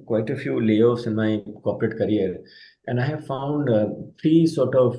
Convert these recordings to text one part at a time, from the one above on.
quite a few layoffs in my corporate career, and I have found three sort of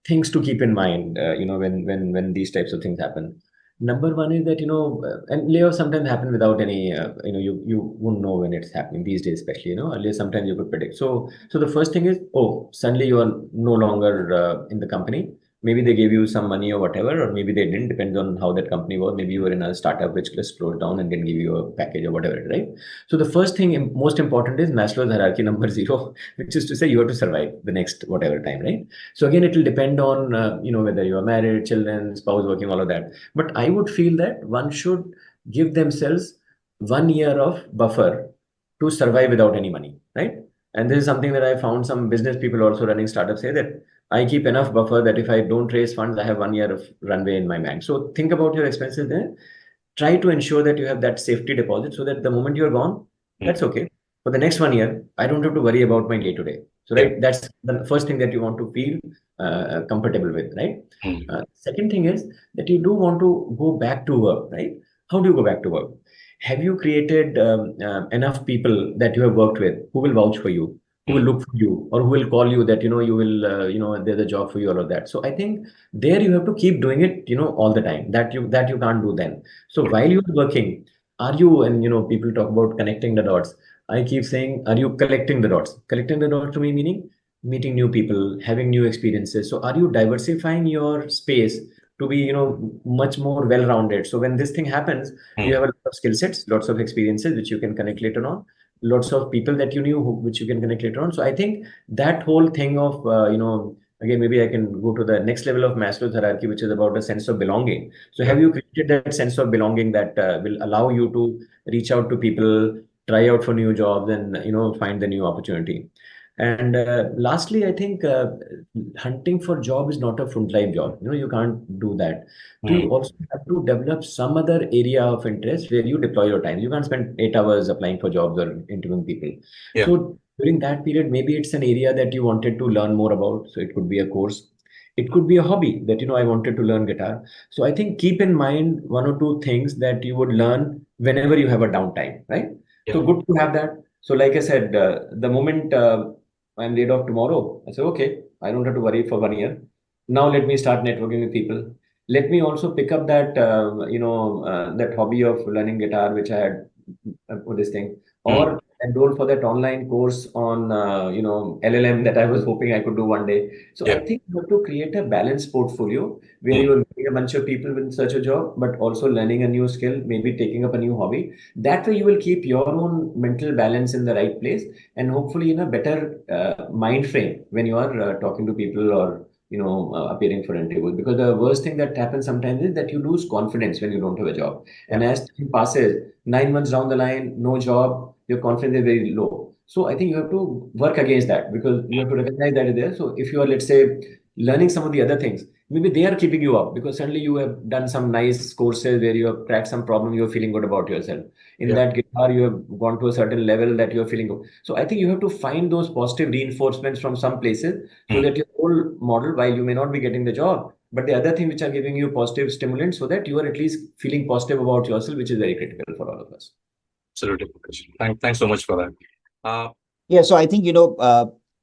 things to keep in mind, when these types of things happen. Number one is that, and layoffs sometimes happen without any, you won't know when it's happening these days, especially, earlier sometimes you could predict. So the first thing is, oh, suddenly you are no longer in the company. Maybe they gave you some money or whatever, or maybe they didn't, depends on how that company was. Maybe you were in a startup which just closed down and didn't give you a package or whatever, right? So the first thing, most important, is Maslow's hierarchy number zero, which is to say you have to survive the next whatever time, right? So again, it will depend on whether you are married, children, spouse, working, all of that. But I would feel that one should give themselves 1 year of buffer to survive without any money, right? And this is something that I found some business people also running startups say, that I keep enough buffer that if I don't raise funds, I have 1 year of runway in my bank. So think about your expenses there. Try to ensure that you have that safety deposit so that the moment you're gone, that's okay. For the next 1 year, I don't have to worry about my day to day. So, right, that's the first thing that you want to feel comfortable with, right? Second thing is that you do want to go back to work, right? How do you go back to work? Have you created enough people that you have worked with who will vouch for you, who will look for you, or who will call you that, you will, there's a job for you, all of that. So I think there you have to keep doing it, all the time. That you can't do then. So while you're working, are you, and people talk about connecting the dots. I keep saying, are you collecting the dots? Collecting the dots to me meaning meeting new people, having new experiences. So are you diversifying your space to be, much more well-rounded? So when this thing happens, you have a lot of skill sets, lots of experiences which you can connect later on, lots of people that you knew which you can connect later on. So I think that whole thing of, again, maybe I can go to the next level of Maslow's hierarchy, which is about a sense of belonging. So have you created that sense of belonging that will allow you to reach out to people, try out for new jobs, and find the new opportunity? And lastly, I think hunting for job is not a full-time job. You can't do that. So you also have to develop some other area of interest where you deploy your time. You can't spend 8 hours applying for jobs or interviewing people. So during that period, maybe it's an area that you wanted to learn more about. So it could be a course. It could be a hobby that, I wanted to learn guitar. So I think keep in mind one or two things that you would learn whenever you have a downtime, right? So good to have that. So like I said, the moment I'm laid off tomorrow, I say, okay, I don't have to worry for 1 year. Now let me start networking with people. Let me also pick up that, that hobby of learning guitar, which I had for this thing, or enroll for that online course on, LLM that I was hoping I could do one day. So I think you have to create a balanced portfolio where you are meeting a bunch of people with such a job, but also learning a new skill, maybe taking up a new hobby. That way you will keep your own mental balance in the right place, and hopefully in a better mind frame when you are talking to people, or appearing for interviews. Because the worst thing that happens sometimes is that you lose confidence when you don't have a job. And as time passes, 9 months down the line, no job, your confidence is very low. So I think you have to work against that, because you have to recognize that is there. So if you are, let's say, learning some of the other things, maybe they are keeping you up because suddenly you have done some nice courses where you have cracked some problem, you're feeling good about yourself. In that guitar, you have gone to a certain level that you're feeling good. So I think you have to find those positive reinforcements from some places, so that your whole model, while you may not be getting the job, but the other thing which are giving you positive stimulants, so that you are at least feeling positive about yourself, which is very critical for all of us. Absolutely. Thanks so much for that. Yeah, so I think,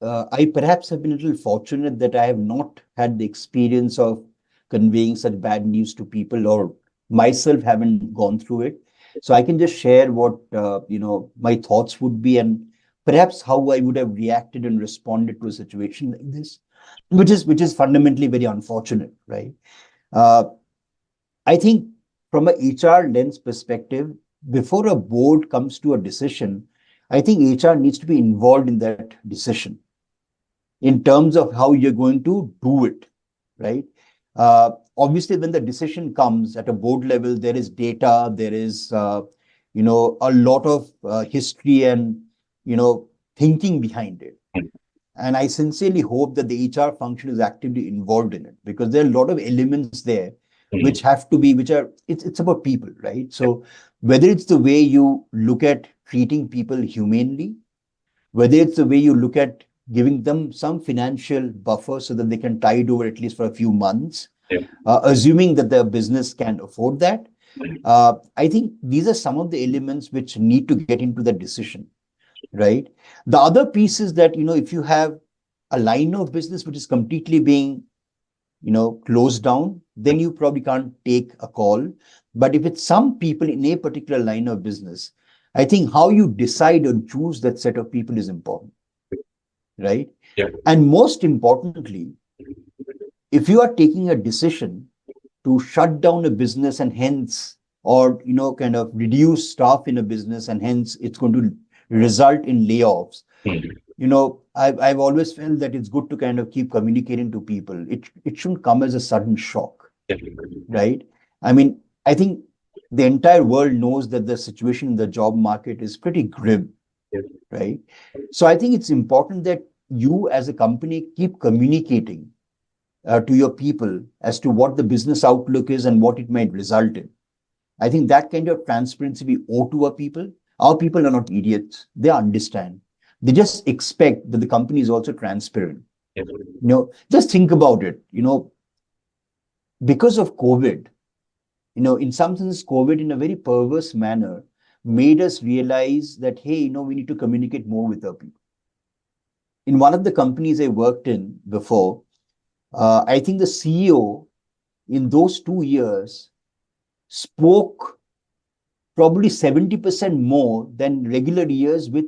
I perhaps have been a little fortunate that I have not had the experience of conveying such bad news to people, or myself haven't gone through it. So I can just share what, my thoughts would be, and perhaps how I would have reacted and responded to a situation like this, which is fundamentally very unfortunate, right? I think from a HR lens perspective, before a board comes to a decision, I think HR needs to be involved in that decision in terms of how you're going to do it, right? Obviously, when the decision comes at a board level, there is data, there is, a lot of history and, thinking behind it. And I sincerely hope that the HR function is actively involved in it, because there are a lot of elements there which have to be, it's about people, right? So whether it's the way you look at treating people humanely, whether it's the way you look at giving them some financial buffer so that they can tide over at least for a few months, assuming that the business can afford that. I think these are some of the elements which need to get into the decision. right? The other piece is that, if you have a line of business which is completely being, closed down, then you probably can't take a call. But if it's some people in a particular line of business, I think how you decide or choose that set of people is important, right? Yeah. And most importantly, if you are taking a decision to shut down a business and hence, or kind of reduce staff in a business and hence it's going to result in layoffs, I've always felt that it's good to kind of keep communicating to people. It shouldn't come as a sudden shock, Yeah. right? I mean, I think the entire world knows that the situation in the job market is pretty grim, Yeah. right? So I think it's important that you as a company keep communicating to your people as to what the business outlook is and what it might result in. I think that kind of transparency we owe to our people. Our people are not idiots. They understand. They just expect that the company is also transparent. Yeah. Just think about it. Because of COVID, in some sense, COVID in a very perverse manner made us realize that, hey, we need to communicate more with our people. In one of the companies I worked in before, I think the CEO in those 2 years spoke probably 70% more than regular years with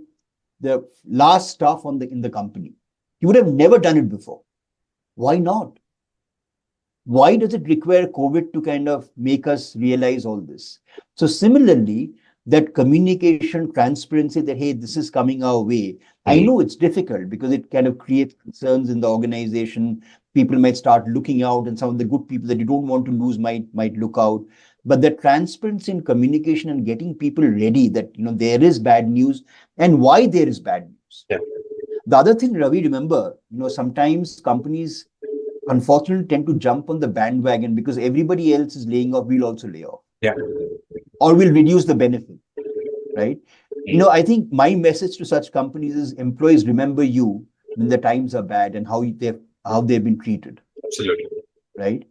the last staff in the company. He would have never done it before. Why not? Why does it require COVID to kind of make us realize all this? So similarly, that communication, transparency, that, hey, this is coming our way. I know it's difficult because it kind of creates concerns in the organization. People might start looking out, and some of the good people that you don't want to lose might look out. But the transparency in communication and getting people ready that, there is bad news and why there is bad news. Yeah. The other thing, Ravi, remember, sometimes companies unfortunately tend to jump on the bandwagon because everybody else is laying off, we'll also lay off. Yeah. Or we'll reduce the benefit, right? I think my message to such companies is employees remember you when the times are bad and how they've been treated. Absolutely. Right?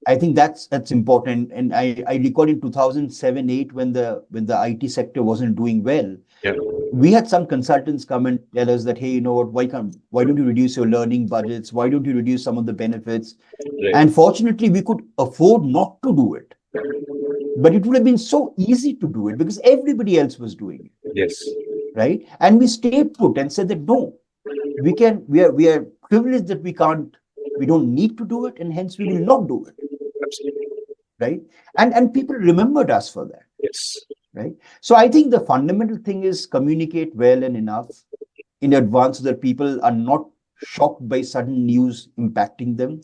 I think that's important. And I recall in 2007-8 when the IT sector wasn't doing well. Yeah. We had some consultants come and tell us that, hey, you know what, why don't you reduce your learning budgets? Why don't you reduce some of the benefits? Right. And fortunately, we could afford not to do it. But it would have been so easy to do it because everybody else was doing it. Yes. Right? And we stayed put and said that, no, we are privileged that we don't need to do it, and hence we will not do it. Absolutely. Right? And people remembered us for that. Yes. Right? So I think the fundamental thing is communicate well and enough in advance so that people are not shocked by sudden news impacting them.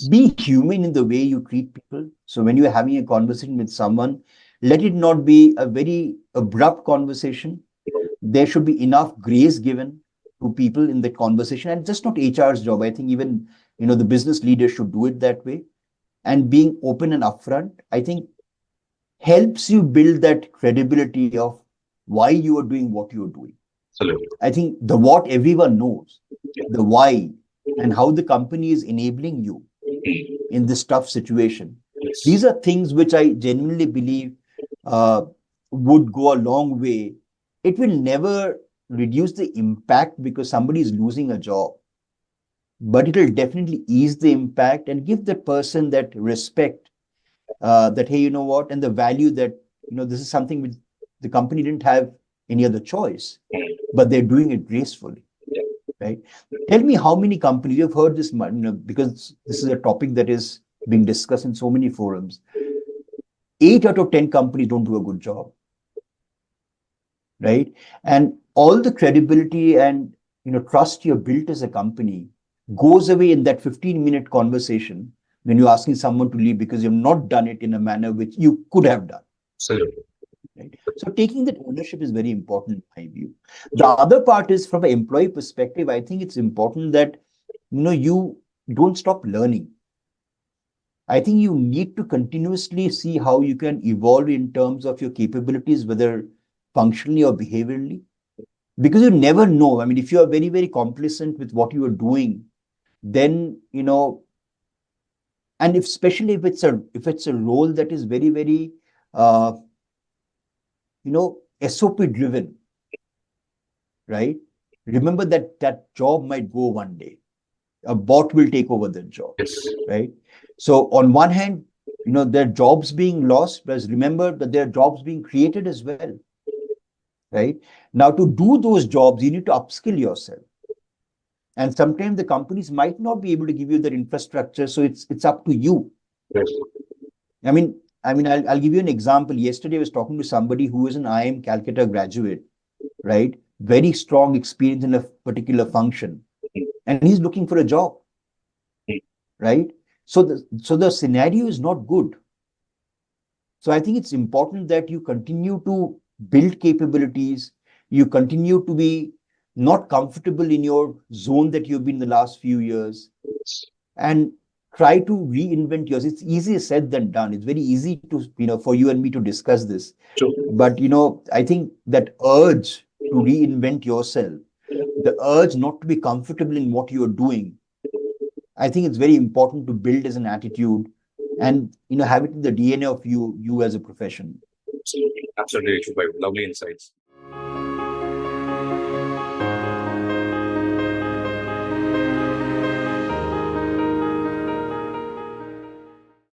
Be human in the way you treat people. So when you're having a conversation with someone, let it not be a very abrupt conversation. There should be enough grace given to people in the conversation, and just not HR's job. I think even, the business leaders should do it that way. And being open and upfront, I think, helps you build that credibility of why you are doing what you are doing. Absolutely. I think the what everyone knows, the why, and how the company is enabling you in this tough situation. Yes. These are things which I genuinely believe would go a long way. It will never reduce the impact because somebody is losing a job, but it will definitely ease the impact and give the person that respect, that, hey, you know what, and the value that, this is something which the company didn't have any other choice, but they're doing it gracefully. Yeah. Right? Tell me how many companies you've heard this, because this is a topic that is being discussed in so many forums. 8 out of 10 companies don't do a good job. Right? And all the credibility and, trust you've built as a company goes away in that 15-minute conversation when you're asking someone to leave because you've not done it in a manner which you could have done. Absolutely. Right? So taking that ownership is very important in my view. The other part is from an employee perspective, I think it's important that, you don't stop learning. I think you need to continuously see how you can evolve in terms of your capabilities, whether functionally or behaviorally, because you never know. I mean, if you are very, very complacent with what you are doing, then, and especially if it's a role that is very, very, SOP driven, right? Remember that that job might go one day. A bot will take over that job, Yes. right? So on one hand, there are jobs being lost, but remember that there are jobs being created as well, right? Now, to do those jobs, you need to upskill yourself. And sometimes the companies might not be able to give you their infrastructure, so it's up to you. Yes. I mean, I'll give you an example. Yesterday, I was talking to somebody who is an IIM Calcutta graduate, right? Very strong experience in a particular function, and he's looking for a job, right? So the scenario is not good. So I think it's important that you continue to build capabilities. You continue to be not comfortable in your zone that you've been the last few years, and try to reinvent yours. It's easier said than done. It's very easy to, for you and me to discuss this. True. But, I think that urge to reinvent yourself, the urge not to be comfortable in what you're doing, I think it's very important to build as an attitude and, have it in the DNA of you as a profession. Absolutely. Absolutely, Shubhayu. Lovely insights.